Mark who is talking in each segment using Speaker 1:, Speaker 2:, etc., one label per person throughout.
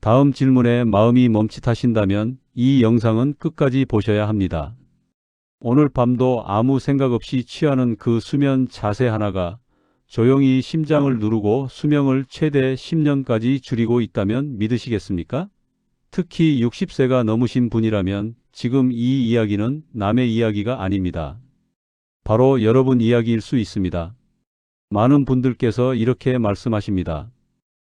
Speaker 1: 다음 질문에 마음이 멈칫하신다면 이 영상은 끝까지 보셔야 합니다. 오늘 밤도 아무 생각 없이 취하는 그 수면 자세 하나가 조용히 심장을 누르고 수명을 최대 10년까지 줄이고 있다면 믿으시겠습니까? 특히 60세가 넘으신 분이라면 지금 이 이야기는 남의 이야기가 아닙니다. 바로 여러분 이야기일 수 있습니다. 많은 분들께서 이렇게 말씀하십니다.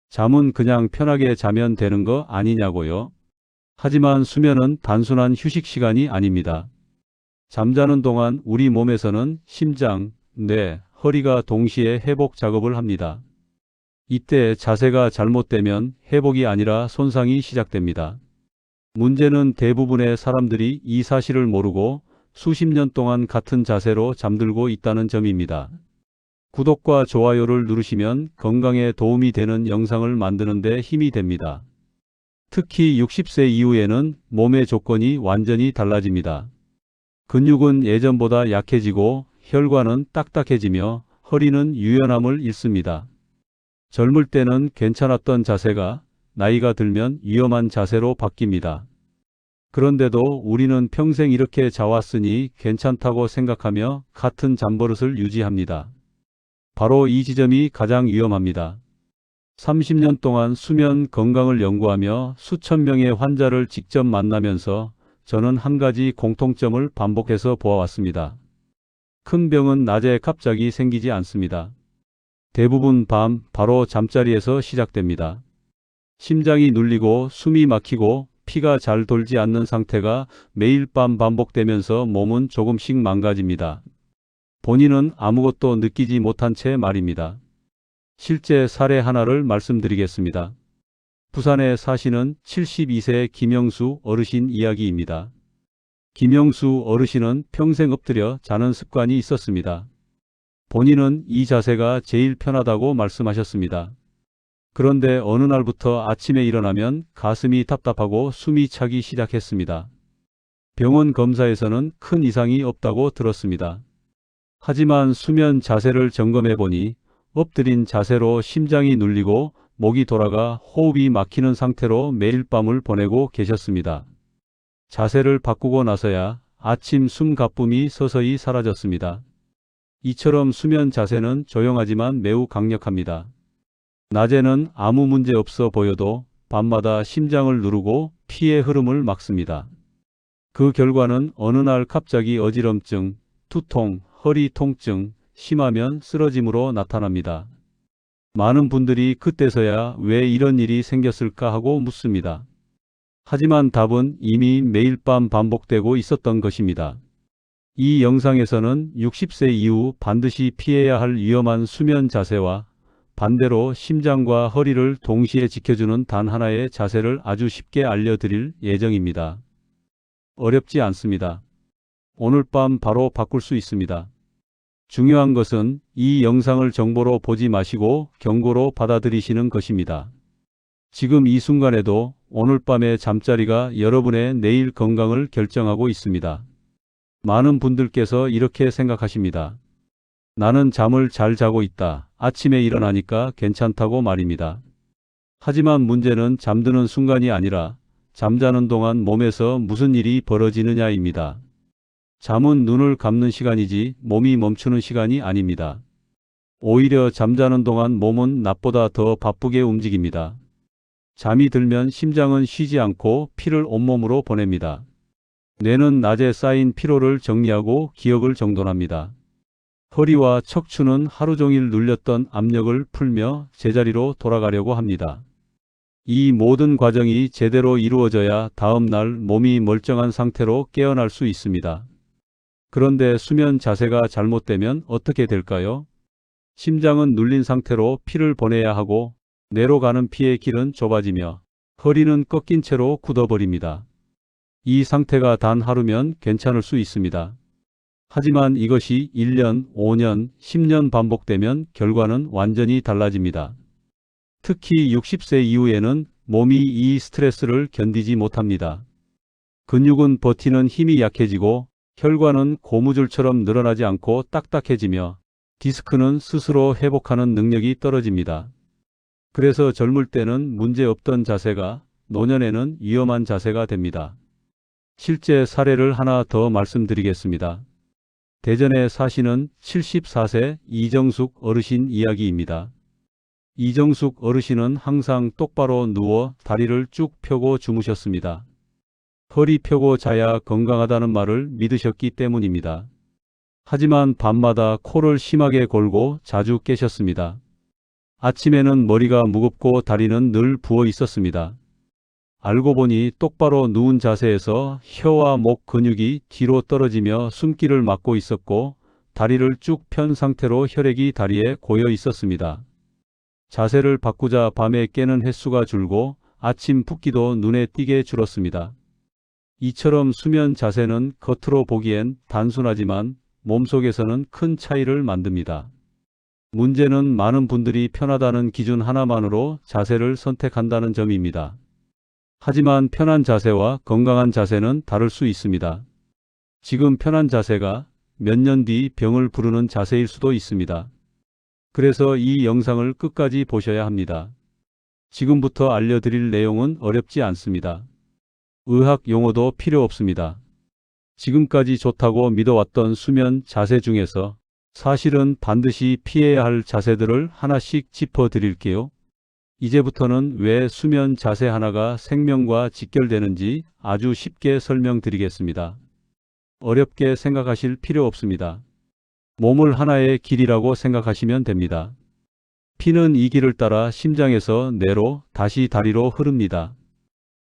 Speaker 1: 잠은 그냥 편하게 자면 되는 거 아니냐고요? 하지만 수면은 단순한 휴식 시간이 아닙니다. 잠자는 동안 우리 몸에서는 심장, 뇌, 허리가 동시에 회복 작업을 합니다. 이때 자세가 잘못되면 회복이 아니라 손상이 시작됩니다. 문제는 대부분의 사람들이 이 사실을 모르고 수십 년 동안 같은 자세로 잠들고 있다는 점입니다. 구독과 좋아요를 누르시면 건강에 도움이 되는 영상을 만드는 데 힘이 됩니다. 특히 60세 이후에는 몸의 조건이 완전히 달라집니다. 근육은 예전보다 약해지고 혈관은 딱딱해지며 허리는 유연함을 잃습니다. 젊을 때는 괜찮았던 자세가 나이가 들면 위험한 자세로 바뀝니다. 그런데도 우리는 평생 이렇게 자왔으니 괜찮다고 생각하며 같은 잠버릇을 유지합니다. 바로 이 지점이 가장 위험합니다. 30년 동안 수면 건강을 연구하며 수천 명의 환자를 직접 만나면서 저는 한 가지 공통점을 반복해서 보아왔습니다. 큰 병은 낮에 갑자기 생기지 않습니다. 대부분 밤 바로 잠자리에서 시작됩니다. 심장이 눌리고 숨이 막히고 피가 잘 돌지 않는 상태가 매일 밤 반복되면서 몸은 조금씩 망가집니다. 본인은 아무것도 느끼지 못한 채 말입니다. 실제 사례 하나를 말씀드리겠습니다. 부산에 사시는 72세 김영수 어르신 이야기입니다. 김영수 어르신은 평생 엎드려 자는 습관이 있었습니다. 본인은 이 자세가 제일 편하다고 말씀하셨습니다. 그런데 어느 날부터 아침에 일어나면 가슴이 답답하고 숨이 차기 시작했습니다. 병원 검사에서는 큰 이상이 없다고 들었습니다. 하지만 수면 자세를 점검해 보니 엎드린 자세로 심장이 눌리고 목이 돌아가 호흡이 막히는 상태로 매일 밤을 보내고 계셨습니다. 자세를 바꾸고 나서야 아침 숨가쁨이 서서히 사라졌습니다. 이처럼 수면 자세는 조용하지만 매우 강력합니다. 낮에는 아무 문제 없어 보여도 밤마다 심장을 누르고 피의 흐름을 막습니다. 그 결과는 어느 날 갑자기 어지럼증, 두통, 허리 통증, 심하면 쓰러짐으로 나타납니다. 많은 분들이 그때서야 왜 이런 일이 생겼을까 하고 묻습니다. 하지만 답은 이미 매일 밤 반복되고 있었던 것입니다. 이 영상에서는 60세 이후 반드시 피해야 할 위험한 수면 자세와 반대로 심장과 허리를 동시에 지켜주는 단 하나의 자세를 아주 쉽게 알려드릴 예정입니다. 어렵지 않습니다. 오늘 밤 바로 바꿀 수 있습니다. 중요한 것은 이 영상을 정보로 보지 마시고 경고로 받아들이시는 것입니다. 지금 이 순간에도 오늘 밤의 잠자리가 여러분의 내일 건강을 결정하고 있습니다. 많은 분들께서 이렇게 생각하십니다. 나는 잠을 잘 자고 있다. 아침에 일어나니까 괜찮다고 말입니다. 하지만 문제는 잠드는 순간이 아니라 잠자는 동안 몸에서 무슨 일이 벌어지느냐입니다. 잠은 눈을 감는 시간이지 몸이 멈추는 시간이 아닙니다. 오히려 잠자는 동안 몸은 낮보다 더 바쁘게 움직입니다. 잠이 들면 심장은 쉬지 않고 피를 온몸으로 보냅니다. 뇌는 낮에 쌓인 피로를 정리하고 기억을 정돈합니다. 허리와 척추는 하루 종일 눌렸던 압력을 풀며 제자리로 돌아가려고 합니다. 이 모든 과정이 제대로 이루어져야 다음 날 몸이 멀쩡한 상태로 깨어날 수 있습니다. 그런데 수면 자세가 잘못되면 어떻게 될까요? 심장은 눌린 상태로 피를 보내야 하고 뇌로 가는 피의 길은 좁아지며 허리는 꺾인 채로 굳어버립니다. 이 상태가 단 하루면 괜찮을 수 있습니다. 하지만 이것이 1년, 5년, 10년 반복되면 결과는 완전히 달라집니다. 특히 60세 이후에는 몸이 이 스트레스를 견디지 못합니다. 근육은 버티는 힘이 약해지고 혈관은 고무줄처럼 늘어나지 않고 딱딱해지며 디스크는 스스로 회복하는 능력이 떨어집니다. 그래서 젊을 때는 문제없던 자세가 노년에는 위험한 자세가 됩니다. 실제 사례를 하나 더 말씀드리겠습니다. 대전에 사시는 74세 이정숙 어르신 이야기입니다. 이정숙 어르신은 항상 똑바로 누워 다리를 쭉 펴고 주무셨습니다. 허리 펴고 자야 건강하다는 말을 믿으셨기 때문입니다. 하지만 밤마다 코를 심하게 골고 자주 깨셨습니다. 아침에는 머리가 무겁고 다리는 늘 부어 있었습니다. 알고 보니 똑바로 누운 자세에서 혀와 목 근육이 뒤로 떨어지며 숨기를 막고 있었고 다리를 쭉 편 상태로 혈액이 다리에 고여 있었습니다. 자세를 바꾸자 밤에 깨는 횟수가 줄고 아침 붓기도 눈에 띄게 줄었습니다. 이처럼 수면 자세는 겉으로 보기엔 단순하지만 몸속에서는 큰 차이를 만듭니다. 문제는 많은 분들이 편하다는 기준 하나만으로 자세를 선택한다는 점입니다. 하지만 편한 자세와 건강한 자세는 다를 수 있습니다. 지금 편한 자세가 몇 년 뒤 병을 부르는 자세일 수도 있습니다. 그래서 이 영상을 끝까지 보셔야 합니다. 지금부터 알려드릴 내용은 어렵지 않습니다. 의학 용어도 필요 없습니다. 지금까지 좋다고 믿어왔던 수면 자세 중에서 사실은 반드시 피해야 할 자세들을 하나씩 짚어드릴게요. 이제부터는 왜 수면 자세 하나가 생명과 직결되는지 아주 쉽게 설명드리겠습니다. 어렵게 생각하실 필요 없습니다. 몸을 하나의 길이라고 생각하시면 됩니다. 피는 이 길을 따라 심장에서 뇌로 다시 다리로 흐릅니다.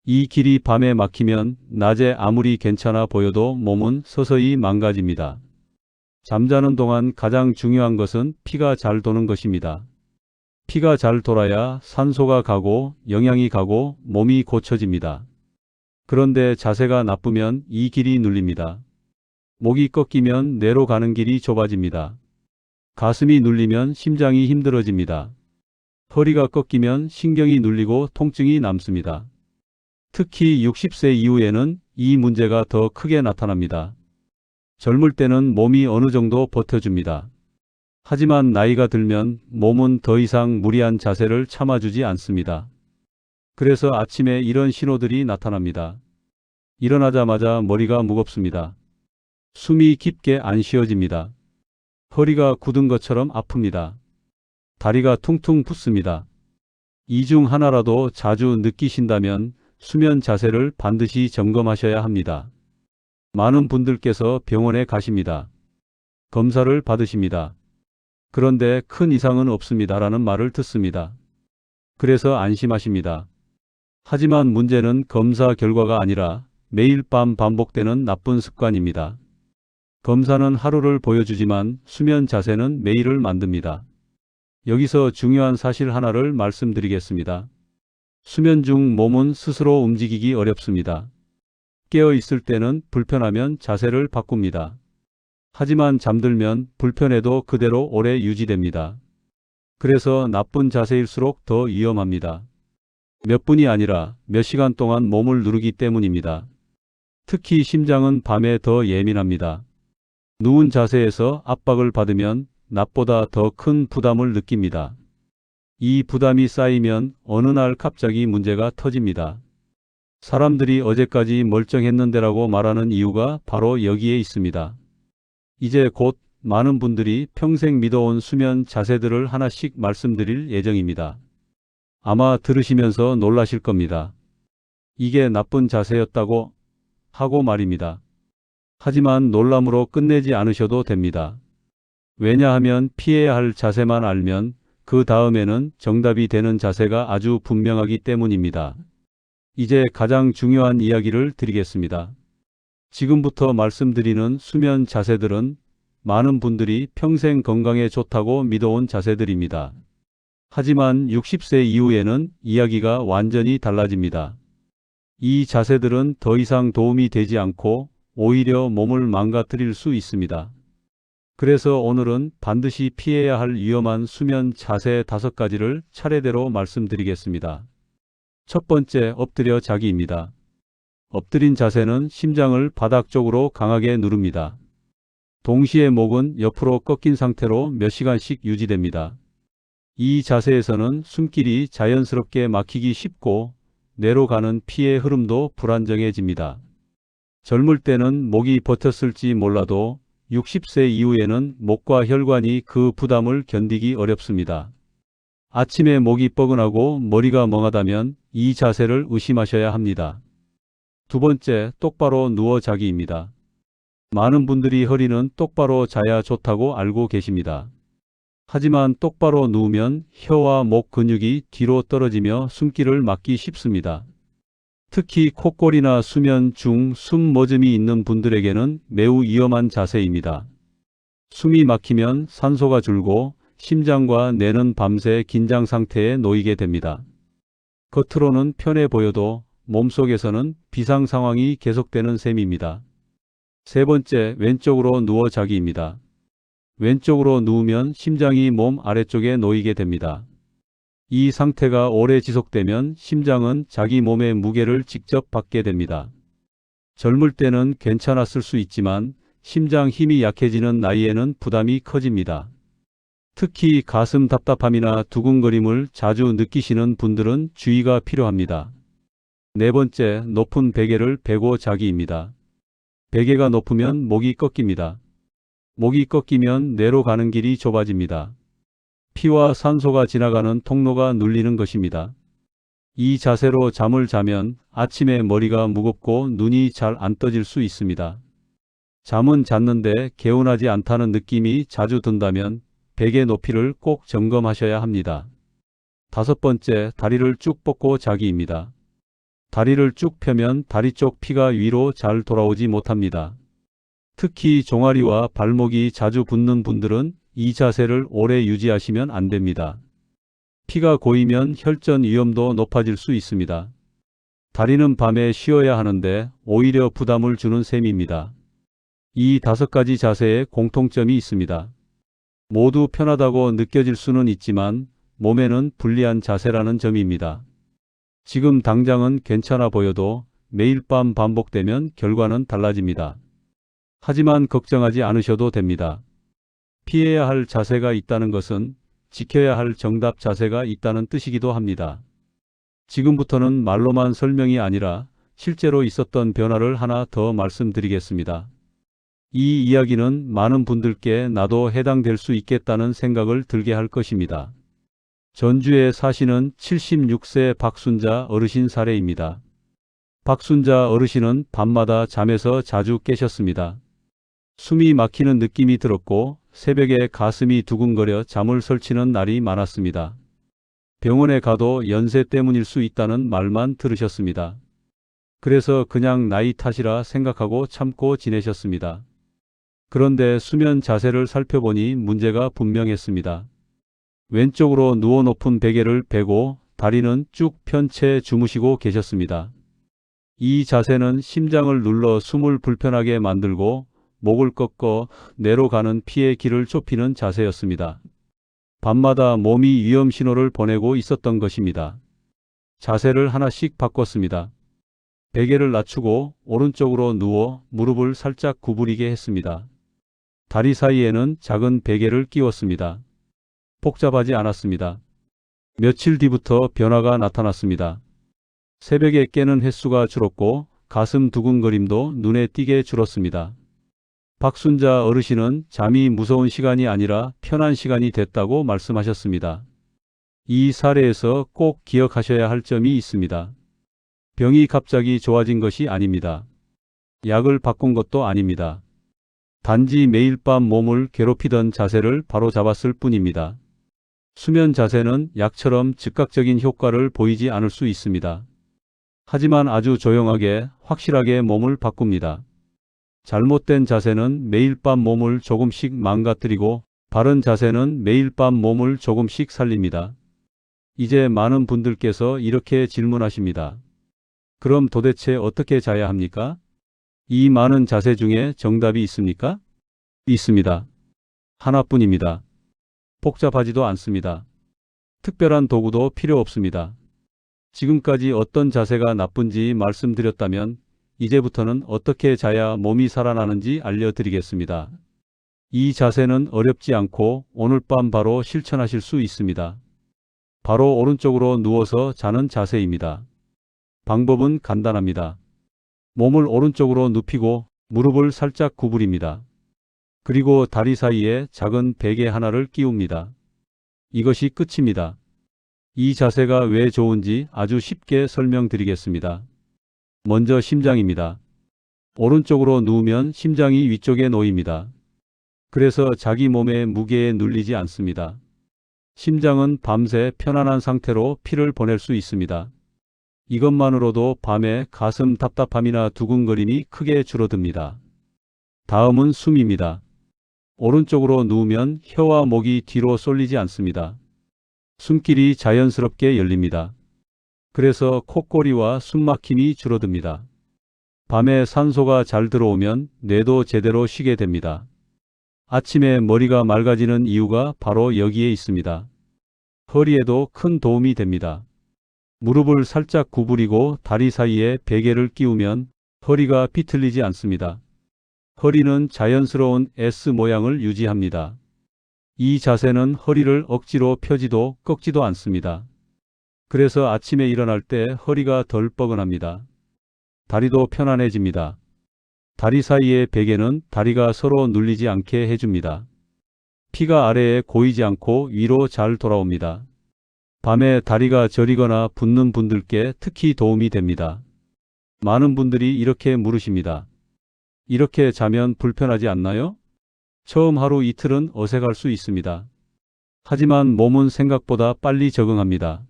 Speaker 1: 이 길이 밤에 막히면 낮에 아무리 괜찮아 보여도 몸은 서서히 망가집니다. 잠자는 동안 가장 중요한 것은 피가 잘 도는 것입니다. 피가 잘 돌아야 산소가 가고 영양이 가고 몸이 고쳐집니다. 그런데 자세가 나쁘면 이 길이 눌립니다. 목이 꺾이면 뇌로 가는 길이 좁아집니다. 가슴이 눌리면 심장이 힘들어집니다. 허리가 꺾이면 신경이 눌리고 통증이 남습니다. 특히 60세 이후에는 이 문제가 더 크게 나타납니다. 젊을 때는 몸이 어느 정도 버텨줍니다. 하지만 나이가 들면 몸은 더 이상 무리한 자세를 참아주지 않습니다. 그래서 아침에 이런 신호들이 나타납니다. 일어나자마자 머리가 무겁습니다. 숨이 깊게 안 쉬어집니다. 허리가 굳은 것처럼 아픕니다. 다리가 퉁퉁 붓습니다. 이 중 하나라도 자주 느끼신다면 수면 자세를 반드시 점검하셔야 합니다. 많은 분들께서 병원에 가십니다. 검사를 받으십니다. 그런데 큰 이상은 없습니다라는 말을 듣습니다. 그래서 안심하십니다. 하지만 문제는 검사 결과가 아니라 매일 밤 반복되는 나쁜 습관입니다. 검사는 하루를 보여주지만 수면 자세는 매일을 만듭니다. 여기서 중요한 사실 하나를 말씀드리겠습니다. 수면 중 몸은 스스로 움직이기 어렵습니다. 깨어 있을 때는 불편하면 자세를 바꿉니다. 하지만 잠들면 불편해도 그대로 오래 유지됩니다. 그래서 나쁜 자세일수록 더 위험합니다. 몇 분이 아니라 몇 시간 동안 몸을 누르기 때문입니다. 특히 심장은 밤에 더 예민합니다. 누운 자세에서 압박을 받으면 낮보다 더 큰 부담을 느낍니다. 이 부담이 쌓이면 어느 날 갑자기 문제가 터집니다. 사람들이 어제까지 멀쩡했는데라고 말하는 이유가 바로 여기에 있습니다. 이제 곧 많은 분들이 평생 믿어온 수면 자세들을 하나씩 말씀드릴 예정입니다. 아마 들으시면서 놀라실 겁니다. 이게 나쁜 자세였다고 하고 말입니다. 하지만 놀람으로 끝내지 않으셔도 됩니다. 왜냐하면 피해야 할 자세만 알면 그 다음에는 정답이 되는 자세가 아주 분명하기 때문입니다. 이제 가장 중요한 이야기를 드리겠습니다. 지금부터 말씀드리는 수면 자세들은 많은 분들이 평생 건강에 좋다고 믿어온 자세들입니다. 하지만 60세 이후에는 이야기가 완전히 달라집니다. 이 자세들은 더 이상 도움이 되지 않고 오히려 몸을 망가뜨릴 수 있습니다. 그래서 오늘은 반드시 피해야 할 위험한 수면 자세 5가지를 차례대로 말씀드리겠습니다. 첫 번째, 엎드려 자기입니다. 엎드린 자세는 심장을 바닥 쪽으로 강하게 누릅니다. 동시에 목은 옆으로 꺾인 상태로 몇 시간씩 유지됩니다. 이 자세에서는 숨길이 자연스럽게 막히기 쉽고 뇌로 가는 피의 흐름도 불안정해집니다. 젊을 때는 목이 버텼을지 몰라도 60세 이후에는 목과 혈관이 그 부담을 견디기 어렵습니다. 아침에 목이 뻐근하고 머리가 멍하다면 이 자세를 의심하셔야 합니다. 두 번째, 똑바로 누워 자기입니다. 많은 분들이 허리는 똑바로 자야 좋다고 알고 계십니다. 하지만 똑바로 누우면 혀와 목 근육이 뒤로 떨어지며 숨기를 막기 쉽습니다. 특히 콧골이나 수면 중 숨 머짐이 있는 분들에게는 매우 위험한 자세입니다. 숨이 막히면 산소가 줄고 심장과 뇌는 밤새 긴장 상태에 놓이게 됩니다. 겉으로는 편해 보여도 몸속에서는 비상 상황이 계속되는 셈입니다. 세 번째, 왼쪽으로 누워 자기입니다. 왼쪽으로 누우면 심장이 몸 아래쪽에 놓이게 됩니다. 이 상태가 오래 지속되면 심장은 자기 몸의 무게를 직접 받게 됩니다. 젊을 때는 괜찮았을 수 있지만 심장 힘이 약해지는 나이에는 부담이 커집니다. 특히 가슴 답답함이나 두근거림을 자주 느끼시는 분들은 주의가 필요합니다. 네 번째, 높은 베개를 베고 자기입니다. 베개가 높으면 목이 꺾입니다. 목이 꺾이면 뇌로 가는 길이 좁아집니다. 피와 산소가 지나가는 통로가 눌리는 것입니다. 이 자세로 잠을 자면 아침에 머리가 무겁고 눈이 잘 안 떠질 수 있습니다. 잠은 잤는데 개운하지 않다는 느낌이 자주 든다면 베개 높이를 꼭 점검하셔야 합니다. 다섯 번째, 다리를 쭉 뻗고 자기입니다. 다리를 쭉 펴면 다리 쪽 피가 위로 잘 돌아오지 못합니다. 특히 종아리와 발목이 자주 붓는 분들은 이 자세를 오래 유지하시면 안 됩니다. 피가 고이면 혈전 위험도 높아질 수 있습니다. 다리는 밤에 쉬어야 하는데 오히려 부담을 주는 셈입니다. 이 5가지 자세에 공통점이 있습니다. 모두 편하다고 느껴질 수는 있지만 몸에는 불리한 자세라는 점입니다. 지금 당장은 괜찮아 보여도 매일 밤 반복되면 결과는 달라집니다. 하지만 걱정하지 않으셔도 됩니다. 피해야 할 자세가 있다는 것은 지켜야 할 정답 자세가 있다는 뜻이기도 합니다. 지금부터는 말로만 설명이 아니라 실제로 있었던 변화를 하나 더 말씀드리겠습니다. 이 이야기는 많은 분들께 나도 해당될 수 있겠다는 생각을 들게 할 것입니다. 전주에 사시는 76세 박순자 어르신 사례입니다. 박순자 어르신은 밤마다 잠에서 자주 깨셨습니다. 숨이 막히는 느낌이 들었고 새벽에 가슴이 두근거려 잠을 설치는 날이 많았습니다. 병원에 가도 연세 때문일 수 있다는 말만 들으셨습니다. 그래서 그냥 나이 탓이라 생각하고 참고 지내셨습니다. 그런데 수면 자세를 살펴보니 문제가 분명했습니다. 왼쪽으로 누워 높은 베개를 베고 다리는 쭉 편 채 주무시고 계셨습니다. 이 자세는 심장을 눌러 숨을 불편하게 만들고 목을 꺾어 뇌로 가는 피의 길을 좁히는 자세였습니다. 밤마다 몸이 위험 신호를 보내고 있었던 것입니다. 자세를 하나씩 바꿨습니다. 베개를 낮추고 오른쪽으로 누워 무릎을 살짝 구부리게 했습니다. 다리 사이에는 작은 베개를 끼웠습니다. 복잡하지 않았습니다. 며칠 뒤부터 변화가 나타났습니다. 새벽에 깨는 횟수가 줄었고 가슴 두근거림도 눈에 띄게 줄었습니다. 박순자 어르신은 잠이 무서운 시간이 아니라 편한 시간이 됐다고 말씀하셨습니다. 이 사례에서 꼭 기억하셔야 할 점이 있습니다. 병이 갑자기 좋아진 것이 아닙니다. 약을 바꾼 것도 아닙니다. 단지 매일 밤 몸을 괴롭히던 자세를 바로 잡았을 뿐입니다. 수면 자세는 약처럼 즉각적인 효과를 보이지 않을 수 있습니다. 하지만 아주 조용하게 확실하게 몸을 바꿉니다. 잘못된 자세는 매일 밤 몸을 조금씩 망가뜨리고 바른 자세는 매일 밤 몸을 조금씩 살립니다. 이제 많은 분들께서 이렇게 질문하십니다. 그럼 도대체 어떻게 자야 합니까? 이 많은 자세 중에 정답이 있습니까? 있습니다. 하나뿐입니다. 복잡하지도 않습니다. 특별한 도구도 필요 없습니다. 지금까지 어떤 자세가 나쁜지 말씀드렸다면 이제부터는 어떻게 자야 몸이 살아나는지 알려드리겠습니다. 이 자세는 어렵지 않고 오늘 밤 바로 실천하실 수 있습니다. 바로 오른쪽으로 누워서 자는 자세입니다. 방법은 간단합니다. 몸을 오른쪽으로 눕히고 무릎을 살짝 구부립니다. 그리고 다리 사이에 작은 베개 하나를 끼웁니다. 이것이 끝입니다. 이 자세가 왜 좋은지 아주 쉽게 설명드리겠습니다. 먼저 심장입니다. 오른쪽으로 누우면 심장이 위쪽에 놓입니다. 그래서 자기 몸의 무게에 눌리지 않습니다. 심장은 밤새 편안한 상태로 피를 보낼 수 있습니다. 이것만으로도 밤에 가슴 답답함이나 두근거림이 크게 줄어듭니다. 다음은 숨입니다. 오른쪽으로 누우면 혀와 목이 뒤로 쏠리지 않습니다. 숨길이 자연스럽게 열립니다. 그래서 콧꼬리와 숨막힘이 줄어듭니다. 밤에 산소가 잘 들어오면 뇌도 제대로 쉬게 됩니다. 아침에 머리가 맑아지는 이유가 바로 여기에 있습니다. 허리에도 큰 도움이 됩니다. 무릎을 살짝 구부리고 다리 사이에 베개를 끼우면 허리가 비틀리지 않습니다. 허리는 자연스러운 S 모양을 유지합니다. 이 자세는 허리를 억지로 펴지도 꺾지도 않습니다. 그래서 아침에 일어날 때 허리가 덜 뻐근합니다. 다리도 편안해집니다. 다리 사이의 베개는 다리가 서로 눌리지 않게 해줍니다. 피가 아래에 고이지 않고 위로 잘 돌아옵니다. 밤에 다리가 저리거나 붓는 분들께 특히 도움이 됩니다. 많은 분들이 이렇게 물으십니다. 이렇게 자면 불편하지 않나요? 처음 하루 이틀은 어색할 수 있습니다. 하지만 몸은 생각보다 빨리 적응합니다.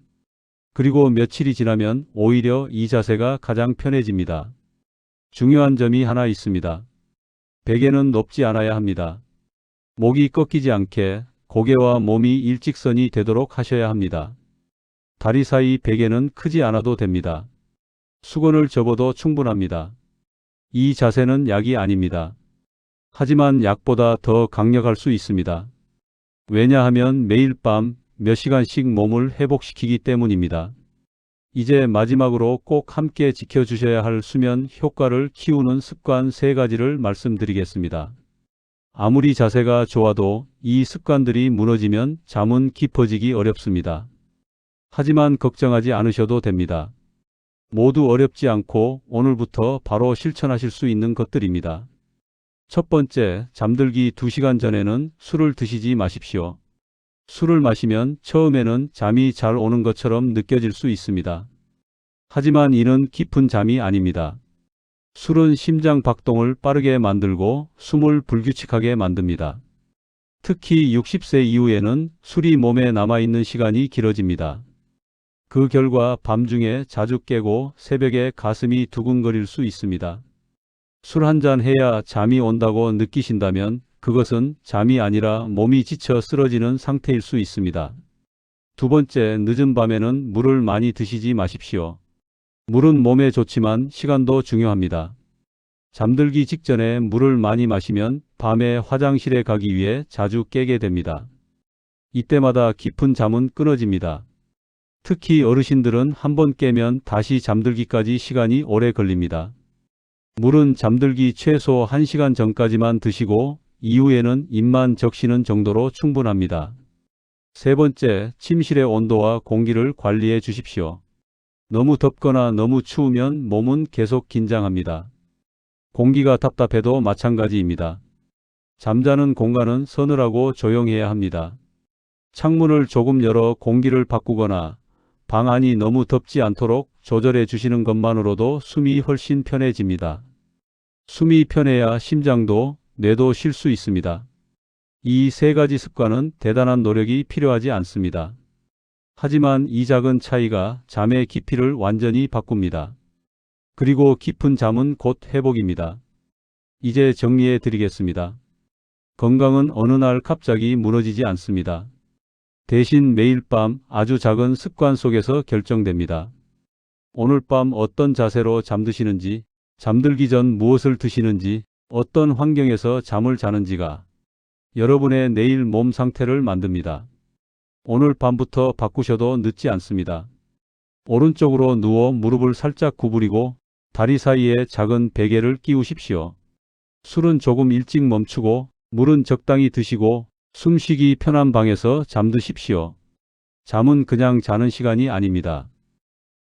Speaker 1: 그리고 며칠이 지나면 오히려 이 자세가 가장 편해집니다. 중요한 점이 하나 있습니다. 베개는 높지 않아야 합니다. 목이 꺾이지 않게 고개와 몸이 일직선이 되도록 하셔야 합니다. 다리 사이 베개는 크지 않아도 됩니다. 수건을 접어도 충분합니다. 이 자세는 약이 아닙니다. 하지만 약보다 더 강력할 수 있습니다. 왜냐하면 매일 밤 몇 시간씩 몸을 회복시키기 때문입니다. 이제 마지막으로 꼭 함께 지켜주셔야 할 수면 효과를 키우는 습관 3가지를 말씀드리겠습니다. 아무리 자세가 좋아도 이 습관들이 무너지면 잠은 깊어지기 어렵습니다. 하지만 걱정하지 않으셔도 됩니다. 모두 어렵지 않고 오늘부터 바로 실천하실 수 있는 것들입니다. 첫 번째, 잠들기 2시간 전에는 술을 드시지 마십시오. 술을 마시면 처음에는 잠이 잘 오는 것처럼 느껴질 수 있습니다. 하지만 이는 깊은 잠이 아닙니다. 술은 심장 박동을 빠르게 만들고 숨을 불규칙하게 만듭니다. 특히 60세 이후에는 술이 몸에 남아있는 시간이 길어집니다. 그 결과 밤중에 자주 깨고 새벽에 가슴이 두근거릴 수 있습니다. 술 한 잔 해야 잠이 온다고 느끼신다면 그것은 잠이 아니라 몸이 지쳐 쓰러지는 상태일 수 있습니다. 두 번째, 늦은 밤에는 물을 많이 드시지 마십시오. 물은 몸에 좋지만 시간도 중요합니다. 잠들기 직전에 물을 많이 마시면 밤에 화장실에 가기 위해 자주 깨게 됩니다. 이때마다 깊은 잠은 끊어집니다. 특히 어르신들은 한번 깨면 다시 잠들기까지 시간이 오래 걸립니다. 물은 잠들기 최소 1시간 전까지만 드시고 이후에는 입만 적시는 정도로 충분합니다. 세 번째, 침실의 온도와 공기를 관리해 주십시오. 너무 덥거나 너무 추우면 몸은 계속 긴장합니다. 공기가 답답해도 마찬가지입니다. 잠자는 공간은 서늘하고 조용해야 합니다. 창문을 조금 열어 공기를 바꾸거나 방 안이 너무 덥지 않도록 조절해 주시는 것만으로도 숨이 훨씬 편해집니다. 숨이 편해야 심장도 뇌도 쉴 수 있습니다. 이 3가지 습관은 대단한 노력이 필요하지 않습니다. 하지만 이 작은 차이가 잠의 깊이를 완전히 바꿉니다. 그리고 깊은 잠은 곧 회복입니다. 이제 정리해 드리겠습니다. 건강은 어느 날 갑자기 무너지지 않습니다. 대신 매일 밤 아주 작은 습관 속에서 결정됩니다. 오늘 밤 어떤 자세로 잠드시는지, 잠들기 전 무엇을 드시는지, 어떤 환경에서 잠을 자는지가 여러분의 내일 몸 상태를 만듭니다. 오늘 밤부터 바꾸셔도 늦지 않습니다. 오른쪽으로 누워 무릎을 살짝 구부리고 다리 사이에 작은 베개를 끼우십시오. 술은 조금 일찍 멈추고 물은 적당히 드시고 숨쉬기 편한 방에서 잠드십시오. 잠은 그냥 자는 시간이 아닙니다.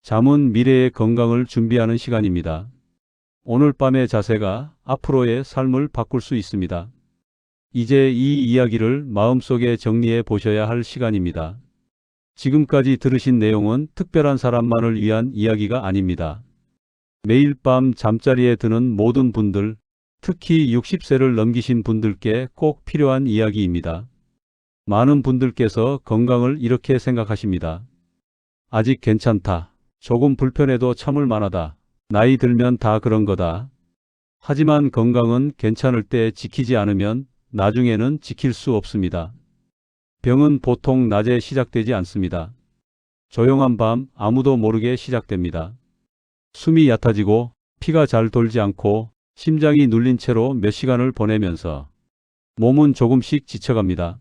Speaker 1: 잠은 미래의 건강을 준비하는 시간입니다. 오늘 밤의 자세가 앞으로의 삶을 바꿀 수 있습니다. 이제 이 이야기를 마음속에 정리해 보셔야 할 시간입니다. 지금까지 들으신 내용은 특별한 사람만을 위한 이야기가 아닙니다. 매일 밤 잠자리에 드는 모든 분들, 특히 60세를 넘기신 분들께 꼭 필요한 이야기입니다. 많은 분들께서 건강을 이렇게 생각하십니다. 아직 괜찮다. 조금 불편해도 참을 만하다. 나이 들면 다 그런 거다. 하지만 건강은 괜찮을 때 지키지 않으면 나중에는 지킬 수 없습니다. 병은 보통 낮에 시작되지 않습니다. 조용한 밤 아무도 모르게 시작됩니다. 숨이 얕아지고 피가 잘 돌지 않고 심장이 눌린 채로 몇 시간을 보내면서 몸은 조금씩 지쳐갑니다.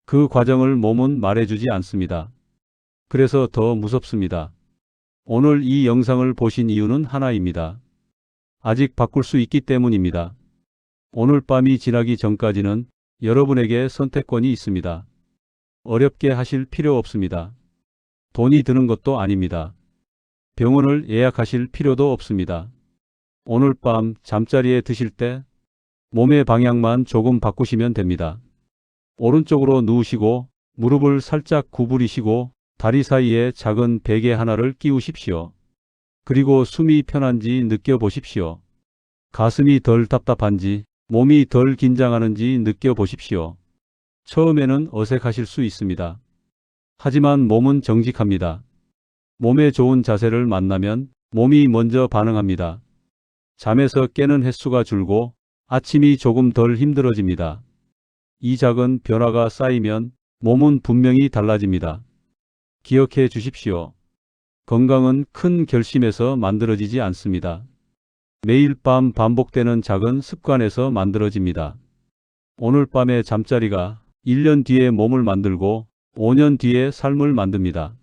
Speaker 1: 그 과정을 몸은 말해주지 않습니다. 그래서 더 무섭습니다. 오늘 이 영상을 보신 이유는 하나입니다. 아직 바꿀 수 있기 때문입니다. 오늘 밤이 지나기 전까지는 여러분에게 선택권이 있습니다. 어렵게 하실 필요 없습니다. 돈이 드는 것도 아닙니다. 병원을 예약하실 필요도 없습니다. 오늘 밤 잠자리에 드실 때 몸의 방향만 조금 바꾸시면 됩니다. 오른쪽으로 누우시고 무릎을 살짝 구부리시고 다리 사이에 작은 베개 하나를 끼우십시오. 그리고 숨이 편한지 느껴보십시오. 가슴이 덜 답답한지 몸이 덜 긴장하는지 느껴보십시오. 처음에는 어색하실 수 있습니다. 하지만 몸은 정직합니다. 몸에 좋은 자세를 만나면 몸이 먼저 반응합니다. 잠에서 깨는 횟수가 줄고 아침이 조금 덜 힘들어집니다. 이 작은 변화가 쌓이면 몸은 분명히 달라집니다. 기억해 주십시오. 건강은 큰 결심에서 만들어지지 않습니다. 매일 밤 반복되는 작은 습관에서 만들어집니다. 오늘 밤의 잠자리가 1년 뒤에 몸을 만들고 5년 뒤에 삶을 만듭니다.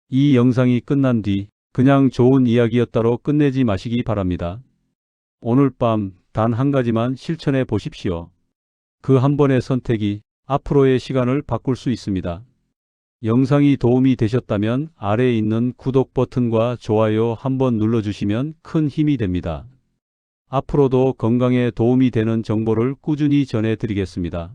Speaker 1: 이 영상이 끝난 뒤 그냥 좋은 이야기였다로 끝내지 마시기 바랍니다. 오늘 밤 단 한 가지만 실천해 보십시오. 그 한 번의 선택이 앞으로의 시간을 바꿀 수 있습니다. 영상이 도움이 되셨다면 아래에 있는 구독 버튼과 좋아요 한번 눌러주시면 큰 힘이 됩니다. 앞으로도 건강에 도움이 되는 정보를 꾸준히 전해드리겠습니다.